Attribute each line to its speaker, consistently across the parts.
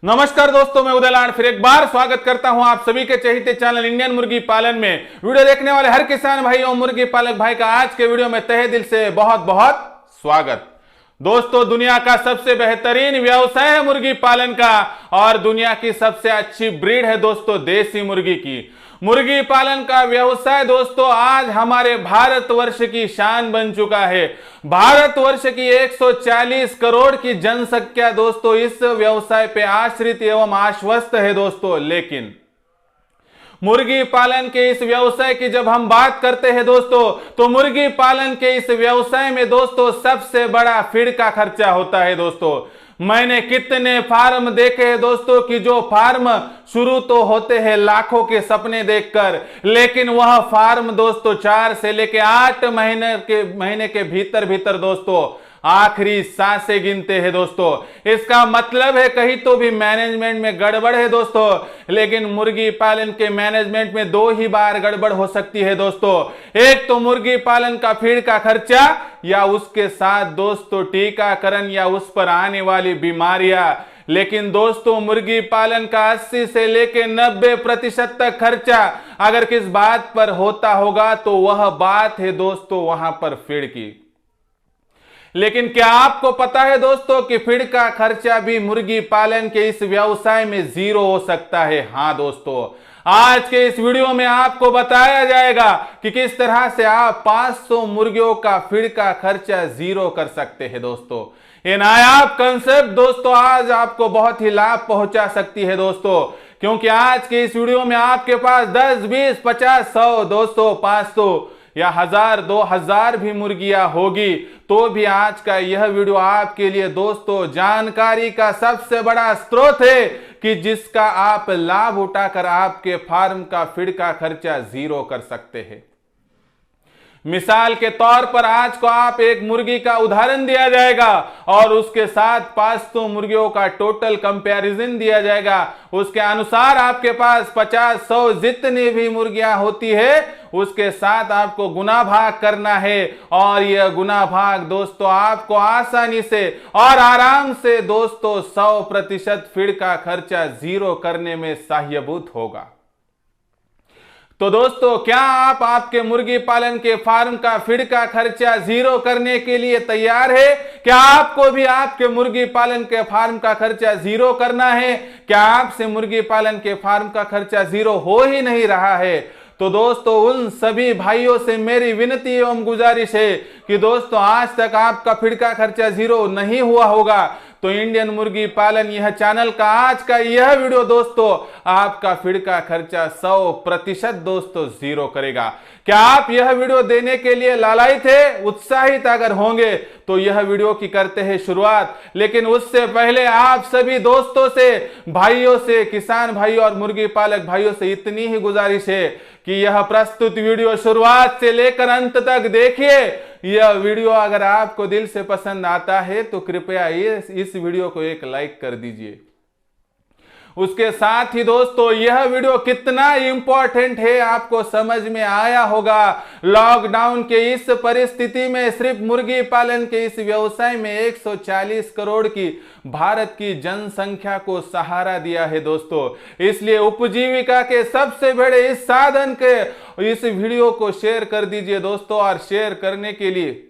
Speaker 1: नमस्कार दोस्तों, मैं उदयलाल फिर एक बार स्वागत करता हूं आप सभी के चहेते चैनल इंडियन मुर्गी पालन में। वीडियो देखने वाले हर किसान भाई और मुर्गी पालक भाई का आज के वीडियो में तहे दिल से बहुत बहुत स्वागत। दोस्तों, दुनिया का सबसे बेहतरीन व्यवसाय है मुर्गी पालन का और दुनिया की सबसे अच्छी ब्रीड है दोस्तों देसी मुर्गी की। मुर्गी पालन का व्यवसाय दोस्तों आज हमारे भारतवर्ष की शान बन चुका है। भारतवर्ष की 140 करोड़ की जनसंख्या दोस्तों इस व्यवसाय पे आश्रित एवं आश्वस्त है दोस्तों। लेकिन मुर्गी पालन के इस व्यवसाय की जब हम बात करते हैं दोस्तों, तो मुर्गी पालन के इस व्यवसाय में दोस्तों सबसे बड़ा फीड का खर्चा होता है दोस्तों। मैंने कितने फार्म देखे हैं दोस्तों कि जो फार्म शुरू तो होते हैं लाखों के सपने देखकर, लेकिन वह फार्म दोस्तों 4 से लेकर 8 महीने के भीतर भीतर दोस्तों आखिरी सांसें गिनते हैं दोस्तों। इसका मतलब है कहीं तो भी मैनेजमेंट में गड़बड़ है दोस्तों। लेकिन मुर्गी पालन के मैनेजमेंट में 2 ही बार गड़बड़ हो सकती है दोस्तों। एक तो मुर्गी पालन का फीड का खर्चा या उसके साथ दोस्तों टीकाकरण या उस पर आने वाली बीमारियां। लेकिन दोस्तों मुर्गी पालन का 80 से लेकर 90% तक खर्चा अगर किस बात पर होता होगा तो वह बात है दोस्तों वहां पर फीड की। लेकिन क्या आपको पता है दोस्तों कि फीड का खर्चा भी मुर्गी पालन के इस व्यवसाय में 0 हो सकता है। हाँ दोस्तों, आज के इस वीडियो में आपको बताया जाएगा कि किस तरह से आप 500 मुर्गियों का फीड का खर्चा 0 कर सकते हैं दोस्तों। ये नायाब कंसेप्ट दोस्तों आज आपको बहुत ही लाभ पहुंचा सकती है दोस्तों, क्योंकि आज के इस वीडियो में आपके पास 10, 20, 50, 100 दोस्तों 500 या 1000, 2000 भी मुर्गियां होगी तो भी आज का यह वीडियो आपके लिए दोस्तों जानकारी का सबसे बड़ा स्रोत है कि जिसका आप लाभ उठाकर आपके फार्म का फीड का खर्चा 0 कर सकते हैं। मिसाल के तौर पर आज को आप एक मुर्गी का उदाहरण दिया जाएगा और उसके साथ 500 मुर्गियों का टोटल कंपैरिजन दिया जाएगा। उसके अनुसार आपके पास 50, 100 जितनी भी मुर्गियां होती है उसके साथ आपको गुना भाग करना है और यह गुना भाग दोस्तों आपको आसानी से और आराम से दोस्तों 100% फीड का खर्चा 0 करने में सहायभूत होगा। तो दोस्तों क्या आप आपके मुर्गी पालन के फार्म का फीड का खर्चा 0 करने के लिए तैयार है? क्या आपको भी आपके मुर्गी पालन के फार्म का खर्चा 0 करना है? क्या आपसे मुर्गी पालन के फार्म का खर्चा 0 हो ही नहीं रहा है? तो दोस्तों उन सभी भाइयों से मेरी विनती एवं गुजारिश है कि दोस्तों आज तक आपका फीड का खर्चा 0 नहीं हुआ होगा तो इंडियन मुर्गी पालन यह चैनल का आज का यह वीडियो दोस्तों आपका फीड का खर्चा 100% दोस्तों 0 करेगा। क्या आप यह वीडियो देने के लिए लालायित थे, उत्साहित अगर होंगे तो यह वीडियो की करते हैं शुरुआत। लेकिन उससे पहले आप सभी दोस्तों से, भाइयों से, किसान भाइयों और मुर्गी पालक भाइयों से इतनी ही गुजारिश है कि यह प्रस्तुत वीडियो शुरुआत से लेकर अंत तक देखिए। यह वीडियो अगर आपको दिल से पसंद आता है तो कृपया इस वीडियो को एक लाइक कर दीजिए। उसके साथ ही दोस्तों यह वीडियो कितना इंपॉर्टेंट है आपको समझ में आया होगा। लॉकडाउन के इस परिस्थिति में सिर्फ मुर्गी पालन के इस व्यवसाय में 140 करोड़ की भारत की जनसंख्या को सहारा दिया है दोस्तों। इसलिए उपजीविका के सबसे बड़े इस साधन के इस वीडियो को शेयर कर दीजिए दोस्तों। और शेयर करने के लिए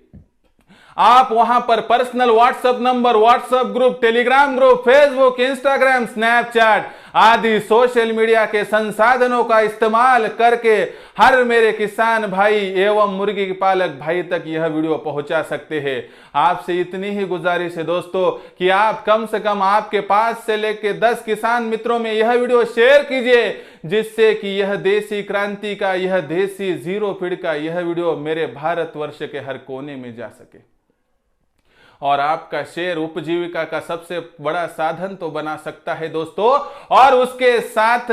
Speaker 1: आप वहां पर personal WhatsApp number, WhatsApp group, Telegram group, Facebook, Instagram, Snapchat आदि सोशल मीडिया के संसाधनों का इस्तेमाल करके हर मेरे किसान भाई एवं मुर्गी पालक भाई तक यह वीडियो पहुंचा सकते हैं। आपसे इतनी ही गुजारिश है दोस्तों कि आप कम से कम आपके 5 से लेकर 10 किसान मित्रों में यह वीडियो शेयर कीजिए, जिससे कि यह देसी क्रांति का, यह देसी 0 फीड का यह वीडियो मेरे भारतवर्ष के हर कोने में जा सके। और आपका शेयर उपजीविका का सबसे बड़ा साधन तो बना सकता है दोस्तों। और उसके साथ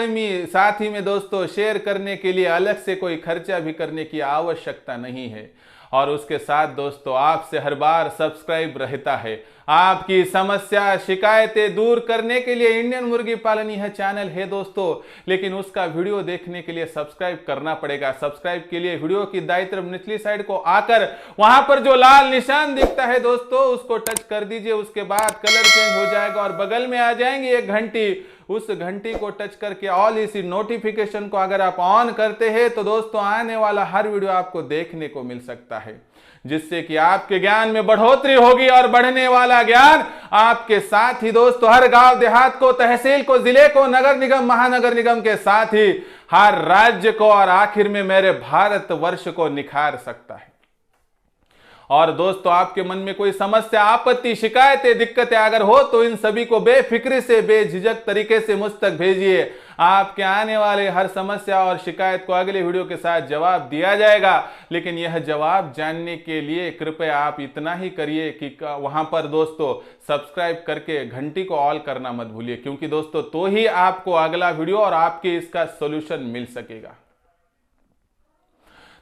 Speaker 1: ही में दोस्तों शेयर करने के लिए अलग से कोई खर्चा भी करने की आवश्यकता नहीं है। और उसके साथ दोस्तों आपसे हर बार सब्सक्राइब रहता है। आपकी समस्या शिकायतें दूर करने के लिए इंडियन मुर्गी पालन यह चैनल है दोस्तों, लेकिन उसका वीडियो देखने के लिए सब्सक्राइब करना पड़ेगा। सब्सक्राइब के लिए वीडियो की दाईं तरफ निचली साइड को आकर वहां पर जो लाल निशान दिखता है दोस्तों उसको टच कर दीजिए। उसके बाद कलर चेंज हो जाएगा और बगल में आ जाएंगी एक घंटी, उस घंटी को टच करके ऑल इसी नोटिफिकेशन को अगर आप ऑन करते हैं तो दोस्तों आने वाला हर वीडियो आपको देखने को मिल सकता है, जिससे कि आपके ज्ञान में बढ़ोतरी होगी। और बढ़ने वाला ज्ञान आपके साथ ही दोस्तों हर गांव देहात को, तहसील को, जिले को, नगर निगम, महानगर निगम के साथ ही हर राज्य को और आखिर में मेरे भारत वर्ष को निखार सकता है। और दोस्तों आपके मन में कोई समस्या, आपत्ति, शिकायतें, दिक्कतें अगर हो तो इन सभी को बेफिक्री से, बेझिझक तरीके से मुझ तक भेजिए। आपके आने वाले हर समस्या और शिकायत को अगले वीडियो के साथ जवाब दिया जाएगा। लेकिन यह जवाब जानने के लिए कृपया आप इतना ही करिए कि वहां पर दोस्तों सब्सक्राइब करके घंटी को ऑल करना मत भूलिए, क्योंकि दोस्तों तो ही आपको अगला वीडियो और आपके इसका सोल्यूशन मिल सकेगा।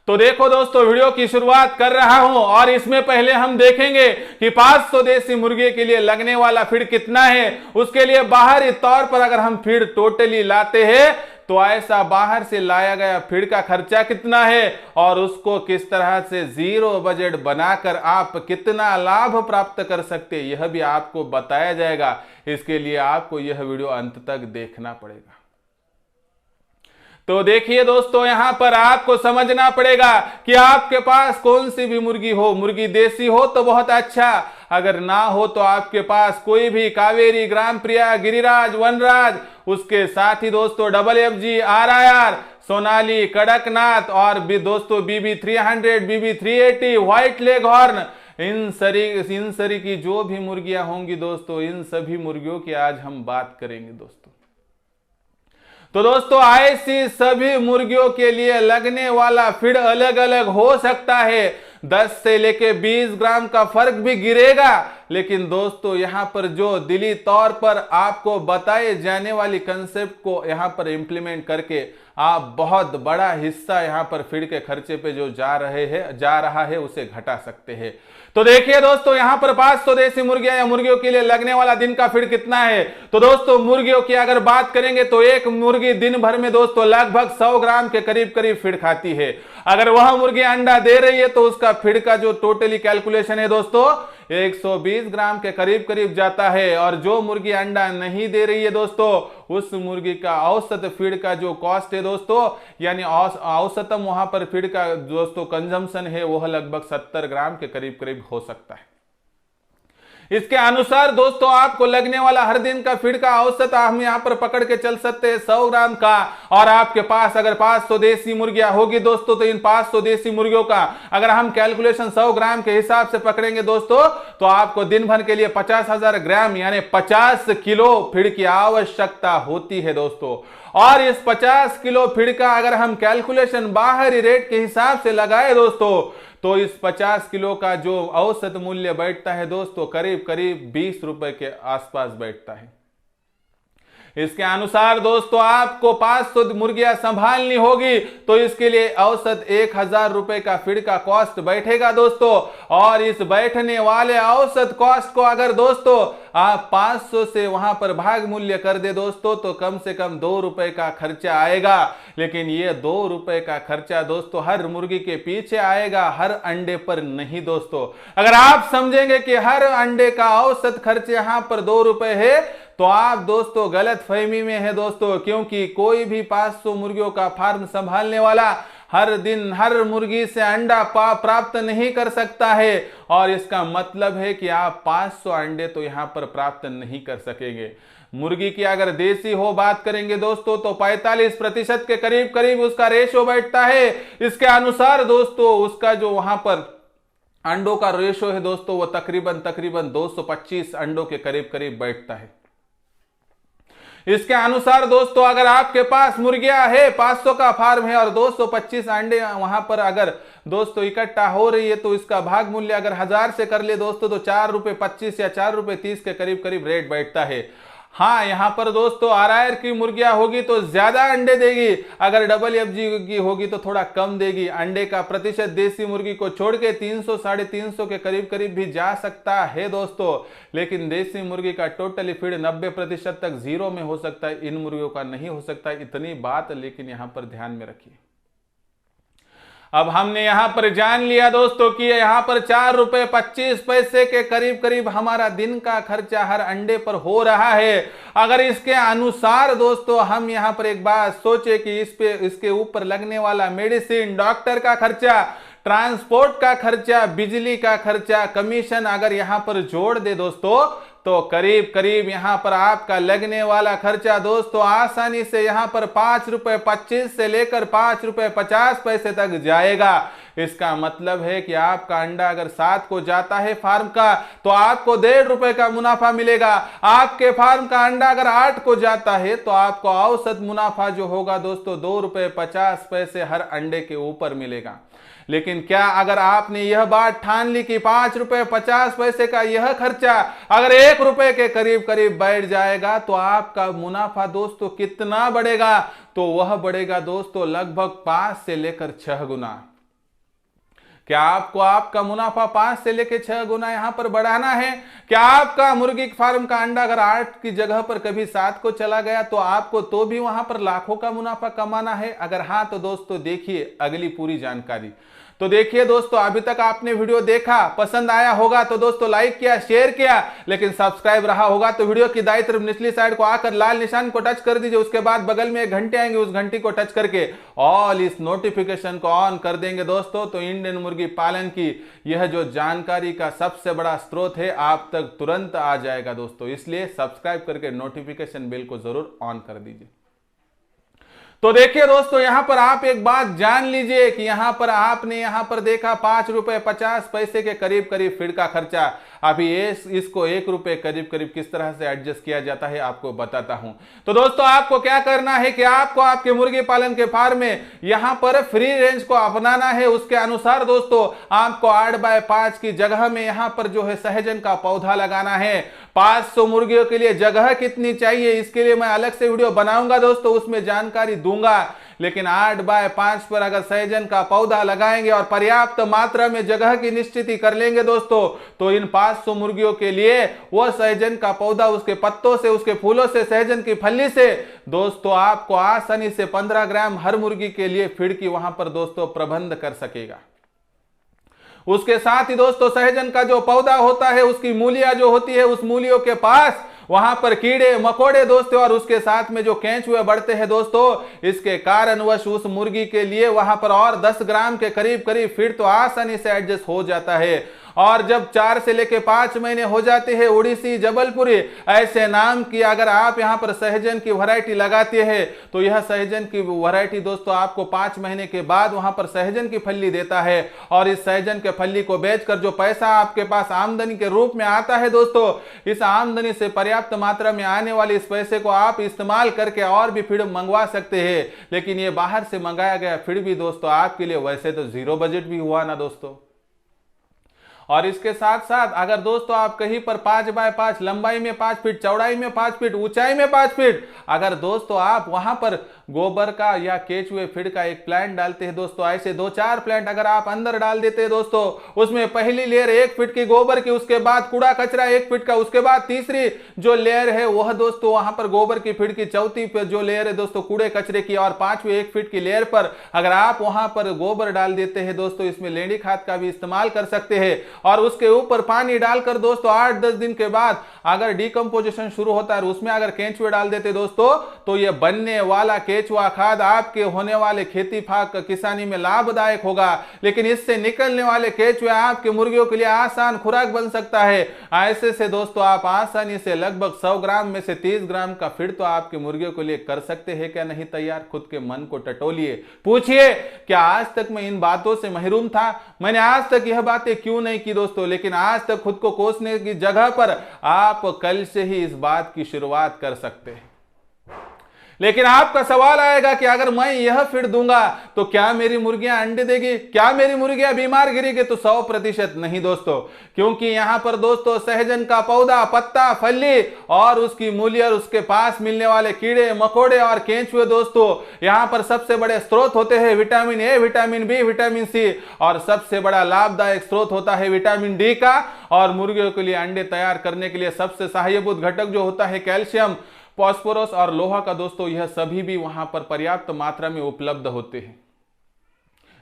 Speaker 1: तो देखो दोस्तों वीडियो की शुरुआत कर रहा हूं और इसमें पहले हम देखेंगे कि 500 देसी मुर्गे के लिए लगने वाला फीड कितना है। उसके लिए बाहरी तौर पर अगर हम फीड टोटली लाते हैं तो ऐसा बाहर से लाया गया फीड का खर्चा कितना है और उसको किस तरह से जीरो बजट बनाकर आप कितना लाभ प्राप्त कर सकते हैं यह भी आपको बताया जाएगा। इसके लिए आपको यह वीडियो अंत तक देखना पड़ेगा। तो देखिए दोस्तों यहां पर आपको समझना पड़ेगा कि आपके पास कौन सी भी मुर्गी हो। मुर्गी देसी हो तो बहुत अच्छा, अगर ना हो तो आपके पास कोई भी कावेरी, ग्राम प्रिया, गिरिराज, वनराज, उसके साथ ही दोस्तों WFG, RIR, सोनाली, कड़कनाथ और भी दोस्तों BB 300, BB 380, white leghorn, इन सरी की जो भी मुर्गियां होंगी दोस्तों इन सभी मुर्गियों की आज हम बात करेंगे दोस्तों। तो दोस्तों ऐसी सभी मुर्गियों के लिए लगने वाला फीड अलग अलग हो सकता है। 10 से लेके 20 ग्राम का फर्क भी गिरेगा, लेकिन दोस्तों यहां पर जो दिली तौर पर आपको बताए जाने वाली कंसेप्ट को यहां पर इंप्लीमेंट करके आप बहुत बड़ा हिस्सा यहां पर फीड के खर्चे पे जो जा रहा है उसे घटा सकते हैं। तो देखिए दोस्तों यहां पर 500 देसी मुर्गियां या मुर्गियों के लिए लगने वाला दिन का फीड कितना है। तो दोस्तों मुर्गियों की अगर बात करेंगे तो एक मुर्गी दिन भर में दोस्तों लगभग 100 ग्राम के करीब फीड खाती है। अगर वह मुर्गी अंडा दे रही है तो उसका फीड का जो टोटली कैलकुलेशन है दोस्तों 120 ग्राम के करीब जाता है। और जो मुर्गी अंडा नहीं दे रही है दोस्तों उस मुर्गी का औसत फीड का जो कॉस्ट है दोस्तों यानी औसतम वहां पर फीड का दोस्तों कंजम्पशन है वह लगभग 70 ग्राम के करीब हो सकता है। इसके अनुसार दोस्तों आपको लगने वाला हर दिन का फीड का औसत हम यहां पर पकड़ के चल सकते हैं 100 ग्राम का। और आपके पास अगर 500 देसी मुर्गियां होगी दोस्तों तो इन 500 देसी मुर्गियों का अगर हम कैलकुलेशन 100 ग्राम के हिसाब से पकड़ेंगे दोस्तों तो आपको दिन भर के लिए 50,000 ग्राम यानी 50 किलो फीड की आवश्यकता होती है दोस्तों। और इस 50 किलो फीड का अगर हम कैलकुलेशन बाहरी रेट के हिसाब से लगाए दोस्तों तो इस 50 किलो का जो औसत मूल्य बैठता है दोस्तों करीब 20 रुपए के आसपास बैठता है। इसके अनुसार दोस्तों आपको 500 मुर्गियां संभालनी होगी तो इसके लिए औसत 1000 रुपए का फीड का कॉस्ट बैठेगा दोस्तों। और इस बैठने वाले औसत कॉस्ट को अगर दोस्तों आप 500 से वहां पर भाग मूल्य कर दे दोस्तों तो कम से कम 2 रुपए का खर्चा आएगा। लेकिन ये 2 रुपए का खर्चा दोस्तों हर मुर्गी के पीछे आएगा, हर अंडे पर नहीं दोस्तों। अगर आप समझेंगे कि हर अंडे का औसत खर्च यहां पर 2 रुपए है तो आप दोस्तों गलत फहमी में है दोस्तों, क्योंकि कोई भी 500 मुर्गियों का फार्म संभालने वाला हर दिन हर मुर्गी से अंडा प्राप्त नहीं कर सकता है। और इसका मतलब है कि आप 500 अंडे तो यहां पर प्राप्त नहीं कर सकेंगे। मुर्गी की अगर देसी हो बात करेंगे दोस्तों तो 45% के करीब उसका रेशो बैठता है। इसके अनुसार दोस्तों उसका जो वहां पर अंडों का रेशो है दोस्तों वो तकरीबन 225 अंडों के करीब बैठता है। इसके अनुसार दोस्तों अगर आपके पास मुर्गियां है 500 का फार्म है और 225 अंडे वहां पर अगर दोस्तों इकट्ठा हो रही है तो इसका भाग मूल्य अगर 1000 से कर ले दोस्तों तो 4 रुपए 25 या 4 रुपए 30 के करीब रेट बैठता है। हाँ, यहाँ पर दोस्तों RIR की मुर्गियां होगी तो ज्यादा अंडे देगी, अगर FFG की होगी तो थोड़ा कम देगी। अंडे का प्रतिशत देसी मुर्गी को छोड़ के 300 साढ़े 300 के करीब करीब भी जा सकता है दोस्तों, लेकिन देसी मुर्गी का टोटली फीड 90% तक जीरो में हो सकता है, इन मुर्गियों का नहीं हो सकता। इतनी बात लेकिन यहाँ पर ध्यान में रखिए। अब हमने यहां पर जान लिया दोस्तों कि यहां पर 4 रुपए 25 पैसे के करीब करीब हमारा दिन का खर्चा हर अंडे पर हो रहा है। अगर इसके अनुसार दोस्तों हम यहां पर एक बात सोचे कि इसके ऊपर लगने वाला मेडिसिन, डॉक्टर का खर्चा, ट्रांसपोर्ट का खर्चा, बिजली का खर्चा, कमीशन अगर यहां पर जोड़ दे दोस्तों तो करीब करीब यहां पर आपका लगने वाला खर्चा दोस्तों आसानी से यहां पर 5 रुपए 25 से लेकर 5 रुपए 50 पैसे तक जाएगा। इसका मतलब है कि आपका अंडा अगर 7 को जाता है फार्म का तो आपको 1.5 रुपए का मुनाफा मिलेगा। आपके फार्म का अंडा अगर 8 को जाता है तो आपको औसत मुनाफा जो होगा दोस्तों 2 रुपए 50 पैसे हर अंडे के ऊपर मिलेगा। लेकिन क्या अगर आपने यह बात ठान ली कि 5 रुपए 50 पैसे का यह खर्चा अगर 1 रुपए के करीब करीब बैठ जाएगा तो आपका मुनाफा दोस्तों कितना बढ़ेगा? तो वह बढ़ेगा दोस्तों लगभग 5 से लेकर 6 गुना। क्या आपको आपका मुनाफा 5 से लेकर 6 गुना यहां पर बढ़ाना है? क्या आपका मुर्गी फार्म का अंडा अगर 8 की जगह पर कभी 7 को चला गया तो आपको तो भी वहां पर लाखों का मुनाफा कमाना है? अगर हाँ तो दोस्तों देखिए अगली पूरी जानकारी। तो देखिए दोस्तों, अभी तक आपने वीडियो देखा, पसंद आया होगा तो दोस्तों लाइक किया, शेयर किया, लेकिन सब्सक्राइब रहा होगा तो वीडियो की दाईं तरफ निचली साइड को आकर लाल निशान को टच कर दीजिए। उसके बाद बगल में एक घंटे आएंगे, उस घंटी को टच करके ऑल इस नोटिफिकेशन को ऑन कर देंगे दोस्तों, तो इंडियन मुर्गी पालन की यह जो जानकारी का सबसे बड़ा स्रोत है आप तक तुरंत आ जाएगा दोस्तों। इसलिए सब्सक्राइब करके नोटिफिकेशन बेल को जरूर ऑन कर दीजिए। तो देखिए दोस्तों, यहां पर आप एक बात जान लीजिए कि यहां पर आपने यहां पर देखा 5 रुपए 50 पैसे के करीब करीब फीड का खर्चा। अभी इसको 1 रुपए करीब करीब किस तरह से एडजस्ट किया जाता है आपको बताता हूं। तो दोस्तों आपको क्या करना है कि आपको आपके मुर्गी पालन के फार्म में यहां पर फ्री रेंज को अपनाना है। उसके अनुसार दोस्तों आपको 8x5 की जगह में यहां पर जो है सहजन का पौधा लगाना है। 500 मुर्गियों के लिए जगह कितनी चाहिए इसके लिए मैं अलग से वीडियो बनाऊंगा दोस्तों, उसमें जानकारी दूंगा। लेकिन 8x5 पर अगर सहजन का पौधा लगाएंगे और पर्याप्त मात्रा में जगह की निश्चिती कर लेंगे दोस्तों, तो इन 500 मुर्गियों के लिए वह सहजन का पौधा उसके पत्तों से, उसके फूलों से, सहजन की फली से दोस्तों आपको आसानी से 15 ग्राम हर मुर्गी के लिए फीड की वहां पर दोस्तों प्रबंध कर सकेगा। उसके साथ ही दोस्तों सहजन का जो पौधा होता है उसकी मूलियां जो होती है, उस मूलियों के पास वहां पर कीड़े मकोड़े दोस्तों और उसके साथ में जो केंचुए बढ़ते हैं दोस्तों, इसके कारणवश उस मुर्गी के लिए वहां पर और 10 ग्राम के करीब करीब फीड तो आसानी से एडजस्ट हो जाता है। और जब 4 से लेके 5 महीने हो जाते हैं, उड़ीसी, जबलपुरी ऐसे नाम की अगर आप यहां पर सहजन की वैरायटी लगाते हैं तो यह सहजन की वैरायटी दोस्तों आपको 5 महीने के बाद वहां पर सहजन की फली देता है। और इस सहजन के फली को बेचकर जो पैसा आपके पास आमदनी के रूप में आता है दोस्तों, इस आमदनी से पर्याप्त मात्रा में आने वाले इस पैसे को आप इस्तेमाल करके और भी फीड मंगवा सकते हैं। लेकिन ये बाहर से मंगाया गया फीड भी दोस्तों आपके लिए वैसे तो 0 बजट भी हुआ ना दोस्तों। और इसके साथ साथ अगर दोस्तों आप कहीं पर 5x5 लंबाई में 5 फीट, चौड़ाई में 5 फीट, ऊंचाई में 5 फीट अगर दोस्तों आप वहां पर गोबर का या केचुए फीड का एक प्लांट डालते हैं दोस्तों, ऐसे 2-4 प्लांट अगर आप अंदर डाल देते हैं दोस्तों, उसमें पहली लेयर 1 फीट की गोबर की, उसके बाद कूड़ा कचरा 1 फीट का, उसके बाद तीसरी जो लेयर है वह दोस्तों वहां पर गोबर की फीड की, चौथी पे जो लेयर है दोस्तों कूड़े कचरे की, और 5वीं 1 फीट की लेयर पर अगर आप वहां पर गोबर डाल देते हैं दोस्तों, इसमें लेंडी खाद का भी इस्तेमाल कर सकते हैं। और उसके ऊपर पानी डालकर दोस्तों 8-10 दिन के बाद अगर डिकम्पोजिशन शुरू होता है उसमें अगर केंचुए डाल देते दोस्तों, तो यह बनने वाला केचुआ खाद आपके होने वाले खेती फाक किसानी में लाभदायक होगा। लेकिन इससे निकलने वाले केचुए आपके मुर्गियों के लिए आसान खुराक बन सकता है। ऐसे से दोस्तों आप आसानी से लगभग 100 ग्राम में से 30 ग्राम का फीड तो आपके मुर्गियों के लिए कर सकते हैं। क्या नहीं तैयार? खुद के मन को टटोलिए, पूछिए क्या आज तक मैं इन बातों से महरूम था? मैंने आज तक यह बातें क्यों नहीं की दोस्तों? लेकिन आज तक खुद को कोसने की जगह पर आप कल से ही इस बात की शुरुआत कर सकते हैं। लेकिन आपका सवाल आएगा कि अगर मैं यह फीड दूंगा तो क्या मेरी मुर्गियां अंडे देगी, क्या मेरी मुर्गियां बीमार गिरेगी? तो 100% नहीं दोस्तों, क्योंकि यहां पर दोस्तों सहजन का पौधा, पत्ता, फली और उसकी मूली और उसके पास मिलने वाले कीड़े मकोड़े और केंचुए दोस्तों, यहां पर सबसे बड़े स्रोत होते हैं vitamin A, vitamin B, vitamin C और सबसे बड़ा लाभदायक स्रोत होता है विटामिन डी का। और मुर्गियों के लिए अंडे तैयार करने के लिए सबसे सहायभूत घटक जो होता है कैल्शियम, फास्फोरस और लोहा का दोस्तों, यह सभी भी वहां पर पर्याप्त मात्रा में उपलब्ध होते हैं।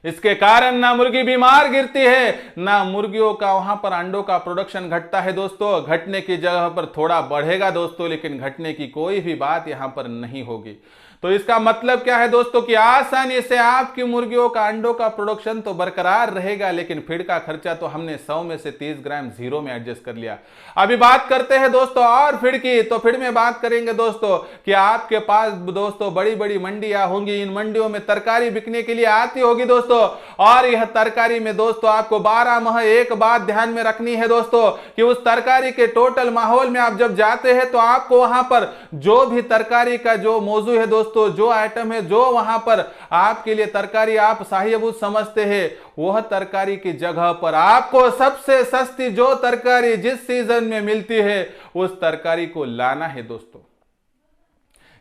Speaker 1: इसके कारण ना मुर्गी बीमार गिरती है, ना मुर्गियों का वहां पर अंडों का प्रोडक्शन घटता है दोस्तों। घटने की जगह पर थोड़ा बढ़ेगा दोस्तों, लेकिन घटने की कोई भी बात यहां पर नहीं होगी। तो इसका मतलब क्या है दोस्तों कि आसानी से आपकी मुर्गियों का अंडों का प्रोडक्शन तो बरकरार रहेगा, लेकिन फीड का खर्चा तो हमने 100 में से 30 ग्राम जीरो में एडजस्ट कर लिया। अभी बात करते हैं दोस्तों और फीड की। तो फीड में बात करेंगे दोस्तों कि आपके पास दोस्तों बड़ी बड़ी मंडियां होंगी, इन मंडियों में तरकारी बिकने के लिए आती होगी दोस्तों, और यह तरकारी में दोस्तों आपको 12 माह एक बात ध्यान में रखनी है दोस्तों कि उस तरकारी के टोटल माहौल में आप जब जाते हैं तो आपको वहां पर जो भी तरकारी का जो मौजू है दोस्तों, जो आइटम है, जो वहां पर आपके लिए तरकारी आप सहायभूत समझते हैं, वह तरकारी की जगह पर आपको सबसे सस्ती जो तरकारी जिस सीजन में मिलती है उस तरकारी को लाना है दोस्तों।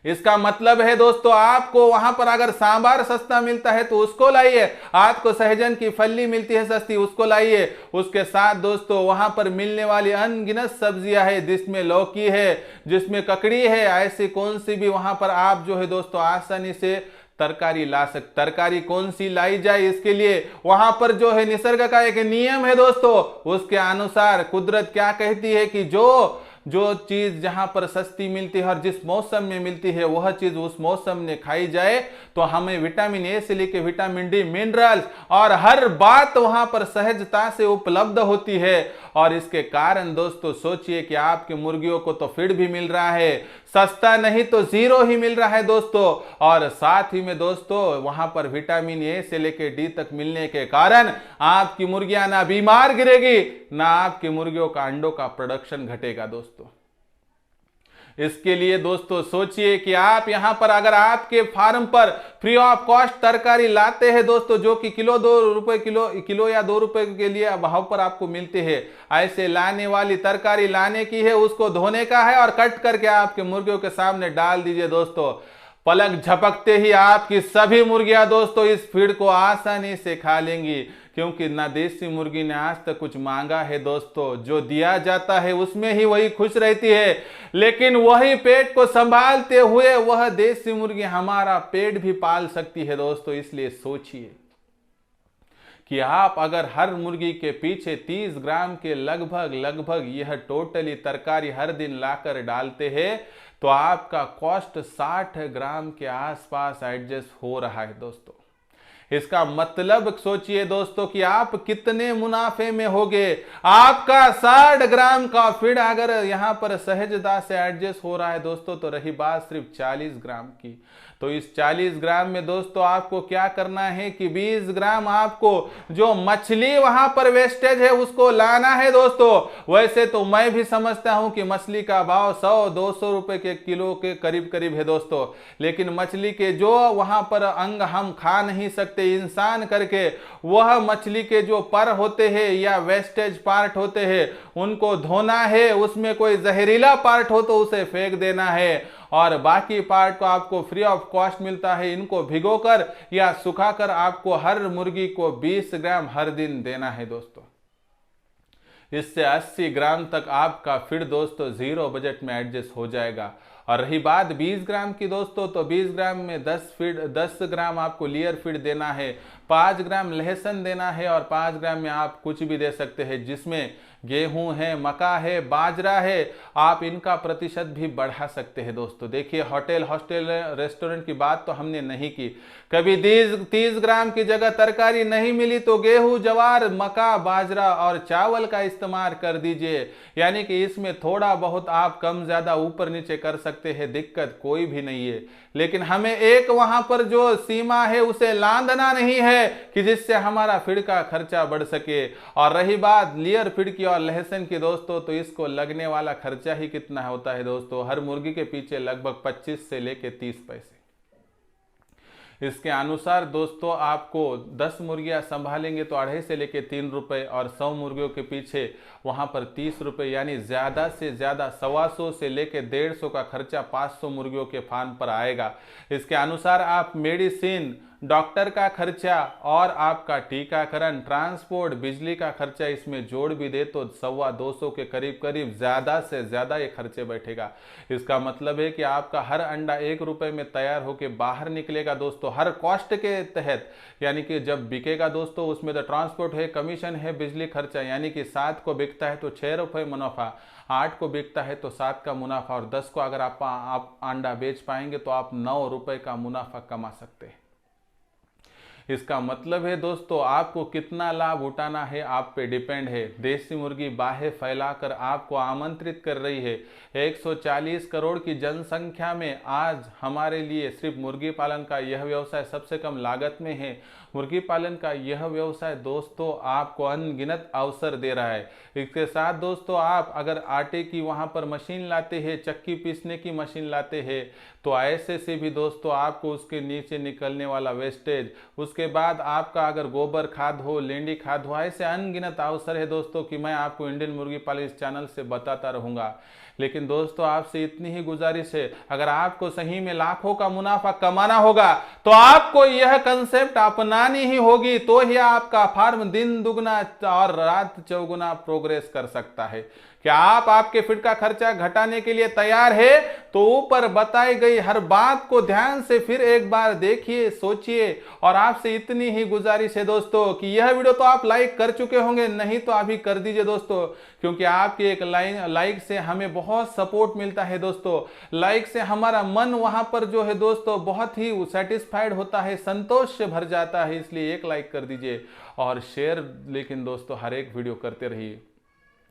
Speaker 1: इसका मतलब है दोस्तों आपको वहां पर अगर सांबार सस्ता मिलता है तो उसको लाइए, आपको सहजन की फली मिलती है सस्ती, उसको लाइए। उसके साथ दोस्तों वहां पर मिलने वाली अनगिनत सब्जियां है, जिसमें लौकी है, जिसमें ककड़ी है, ऐसी कौन सी भी वहां पर आप जो है दोस्तों आसानी से तरकारी ला सकते। तरकारी कौन सी लाई जाए इसके लिए वहां पर जो है निसर्ग का एक नियम है दोस्तों, उसके अनुसार कुदरत क्या कहती है कि जो चीज जहां पर सस्ती मिलती है और जिस मौसम में मिलती है वह चीज उस मौसम में खाई जाए तो हमें विटामिन ए से लेकर विटामिन डी, मिनरल्स और हर बात वहां पर सहजता से उपलब्ध होती है। और इसके कारण दोस्तों सोचिए कि आपकी मुर्गियों को तो फीड भी मिल रहा है, सस्ता नहीं तो जीरो ही मिल रहा है दोस्तों, और साथ ही में दोस्तों वहां पर विटामिन ए से लेकर डी तक मिलने के कारण आपकी मुर्गियां ना बीमार गिरेगी, ना आपकी मुर्गियों का अंडों का प्रोडक्शन घटेगा दोस्तों। इसके लिए दोस्तों सोचिए कि आप यहां पर अगर आपके फार्म पर फ्री ऑफ कॉस्ट तरकारी लाते हैं दोस्तों, जो कि किलो 2 रुपए किलो या 2 रुपए के लिए भाव पर आपको मिलते हैं, ऐसे लाने वाली तरकारी लाने की है, उसको धोने का है और कट करके आपके मुर्गियों के सामने डाल दीजिए दोस्तों। पलक झपकते ही आपकी सभी मुर्गियां दोस्तों इस फीड को आसानी से खा लेंगी, क्योंकि ना देसी मुर्गी ने आज तक कुछ मांगा है दोस्तों, जो दिया जाता है उसमें ही वही खुश रहती है। लेकिन वही पेट को संभालते हुए वह देसी मुर्गी हमारा पेट भी पाल सकती है दोस्तों। इसलिए सोचिए कि आप अगर हर मुर्गी के पीछे 30 ग्राम के लगभग यह टोटली तरकारी हर दिन लाकर डालते हैं तो आपका कॉस्ट 60 ग्राम के आसपास एडजस्ट हो रहा है दोस्तों। इसका मतलब सोचिए दोस्तों कि आप कितने मुनाफे में होगे। आपका 60 ग्राम का फीड अगर यहां पर सहजता से एडजस्ट हो रहा है दोस्तों, तो रही बात सिर्फ 40 ग्राम की, तो इस 40 ग्राम में दोस्तों आपको क्या करना है कि 20 ग्राम आपको जो मछली वहां पर वेस्टेज है उसको लाना है दोस्तों। वैसे तो मैं भी समझता हूं कि मछली का भाव 100-200 रुपए के किलो के करीब है दोस्तों, लेकिन मछली के जो वहां पर अंग हम खा नहीं सकते इंसान करके, वह मछली के जो पर होते हैं या वेस्टेज पार्ट होते हैं उनको धोना है, उसमें कोई जहरीला पार्ट हो तो उसे फेंक देना है, और बाकी पार्ट को आपको फ्री ऑफ कॉस्ट मिलता है। इनको भिगोकर या सुखाकर आपको हर मुर्गी को 20 ग्राम हर दिन देना है दोस्तों। इससे 80 ग्राम तक आपका फीड दोस्तों जीरो बजट में एडजस्ट हो जाएगा। और रही बात 20 ग्राम की दोस्तों, तो 20 ग्राम में 10 ग्राम आपको लेयर फीड देना है, 5 ग्राम लहसुन देना है और 5 ग्राम में आप कुछ भी दे सकते हैं, जिसमें गेहूं है, मक्का है, बाजरा है, आप इनका प्रतिशत भी बढ़ा सकते हैं दोस्तों। देखिए होटल हॉस्टल रेस्टोरेंट की बात तो हमने नहीं की, कभी 30 ग्राम की जगह तरकारी नहीं मिली तो गेहूं, जवार, मक्का, बाजरा और चावल का इस्तेमाल कर दीजिए। यानी कि इसमें थोड़ा बहुत आप कम ज्यादा ऊपर नीचे कर सकते हैं, दिक्कत कोई भी नहीं है। लेकिन हमें एक वहां पर जो सीमा है उसे लांघना नहीं है। है कि जिससे हमारा फीड का खर्चा बढ़ सके। और रही बात लेयर फीड की और लहसुन की दोस्तों, तो इसको लगने वाला खर्चा ही कितना होता है दोस्तों, हर मुर्गी के पीछे लगभग 25 से लेके 30 पैसे। इसके अनुसार दोस्तों आपको 10 मुर्गियां संभालेंगे तो 2.5 से लेके 3 रुपए, और 100 मुर्गियों के पीछे वहां पर 30 रुपए, यानी ज्यादा से ज्यादा 125 से लेके 150 का खर्चा 500 मुर्गियों के फार्म पर आएगा। इसके अनुसार आप मेडिसिन, डॉक्टर का खर्चा और आपका टीकाकरण, ट्रांसपोर्ट, बिजली का खर्चा इसमें जोड़ भी दे तो 225 के करीब करीब ज्यादा से ज्यादा ये खर्चे बैठेगा। इसका मतलब है कि आपका हर अंडा 1 रुपए में तैयार होकर बाहर निकलेगा दोस्तों, हर कॉस्ट के तहत, यानी कि जब बिकेगा दोस्तों उसमें तो ट्रांसपोर्ट है, कमीशन है, बिजली खर्चा, यानी कि 7 को बिकता है तो 6 रुपए मुनाफा, 8 को बिकता है तो 7 का मुनाफा, और 10 को अगर आप अंडा बेच पाएंगे तो आप 9 रुपए का मुनाफा कमा सकते हैं। इसका मतलब है दोस्तों आपको कितना लाभ उठाना है आप पे डिपेंड है। देसी मुर्गी बाहें फैलाकर आपको आमंत्रित कर रही है। 140 करोड़ की जनसंख्या में आज हमारे लिए सिर्फ मुर्गी पालन का यह व्यवसाय सबसे कम लागत में है। मुर्गी पालन का यह व्यवसाय दोस्तों आपको अनगिनत अवसर दे रहा है। इसके साथ दोस्तों आप अगर आटे की वहां पर मशीन लाते हैं, चक्की पीसने की मशीन लाते हैं, तो ऐसे से भी दोस्तों आपको उसके नीचे निकलने वाला वेस्टेज, उसके बाद आपका अगर गोबर खाद हो, लेंडी खाद हो, ऐसे अनगिनत अवसर है दोस्तों कि मैं आपको इंडियन मुर्गी पालन इस चैनल से बताता रहूंगा। लेकिन दोस्तों आपसे इतनी ही गुजारिश है, अगर आपको सही में लाखों का मुनाफा कमाना होगा तो आपको यह कंसेप्ट अपनानी ही होगी, तो ही आपका फार्म दिन दुगना और रात चौगुना प्रोग्रेस कर सकता है। क्या आप आपके फीड का खर्चा घटाने के लिए तैयार है? तो ऊपर बताई गई हर बात को ध्यान से फिर एक बार देखिए, सोचिए, और आपसे इतनी ही गुजारिश है दोस्तों कि यह वीडियो तो आप लाइक कर चुके होंगे, नहीं तो अभी कर दीजिए दोस्तों, क्योंकि आपके एक लाइक से हमें बहुत सपोर्ट मिलता है दोस्तों। लाइक से हमारा मन वहां पर जो है दोस्तों बहुत ही सेटिस्फाइड होता है, संतोष से भर जाता है, इसलिए एक लाइक कर दीजिए और शेयर लेकिन दोस्तों हर एक वीडियो करते रहिए।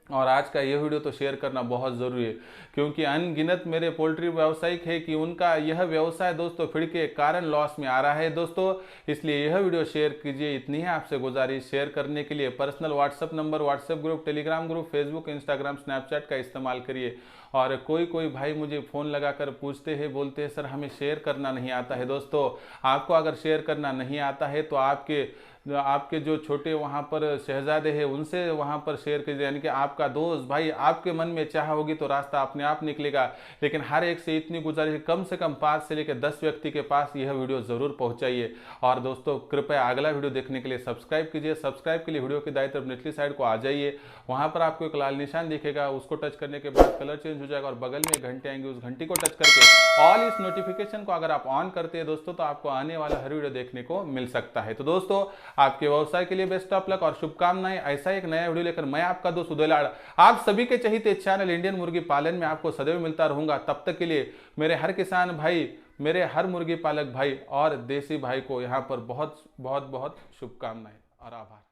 Speaker 1: और आज का यह वीडियो तो शेयर करना बहुत ज़रूरी है, क्योंकि अनगिनत मेरे पोल्ट्री व्यावसायिक है कि उनका यह व्यवसाय दोस्तों फीड के कारण लॉस में आ रहा है दोस्तों, इसलिए यह वीडियो शेयर कीजिए। इतनी है आपसे गुजारिश। शेयर करने के लिए personal WhatsApp number, WhatsApp group, Telegram group, Facebook, Instagram, Snapchat का इस्तेमाल करिए। और कोई भाई मुझे फ़ोन लगाकर पूछते हैं, बोलते हैं सर हमें शेयर करना नहीं आता है। दोस्तों आपको अगर शेयर करना नहीं आता है तो आपके जो छोटे वहाँ पर शहजादे हैं उनसे वहाँ पर शेयर कीजिए, यानी कि आपका दोस्त भाई, आपके मन में चाह होगी तो रास्ता अपने आप निकलेगा। लेकिन हर एक से इतनी गुजारिश, कम से कम 5 से लेकर 10 व्यक्ति के पास यह वीडियो ज़रूर पहुँचाइए। और दोस्तों कृपया अगला वीडियो देखने के लिए सब्सक्राइब कीजिए। सब्सक्राइब के लिए वीडियो की दाईं तरफ निचली साइड को आ जाइए, वहाँ पर आपको एक लाल निशान दिखेगा, उसको टच करने के बाद कलर चेंज हो जाएगा और बगल में घंटे आएंगे, उस घंटी को टच करके ऑल इस नोटिफिकेशन को अगर आप ऑन करते हैं दोस्तों तो आपको आने वाला हर वीडियो देखने को मिल सकता है। तो दोस्तों आपके व्यवसाय के लिए बेस्ट ऑफ लक और शुभकामनाएं। ऐसा एक नया वीडियो लेकर मैं आपका दोस्त उदय लाड़ आप सभी के चहीते चैनल इंडियन मुर्गी पालन में आपको सदैव मिलता रहूंगा। तब तक के लिए मेरे हर किसान भाई, मेरे हर मुर्गी पालक भाई और देसी भाई को यहाँ पर बहुत बहुत बहुत शुभकामनाएं और आभार।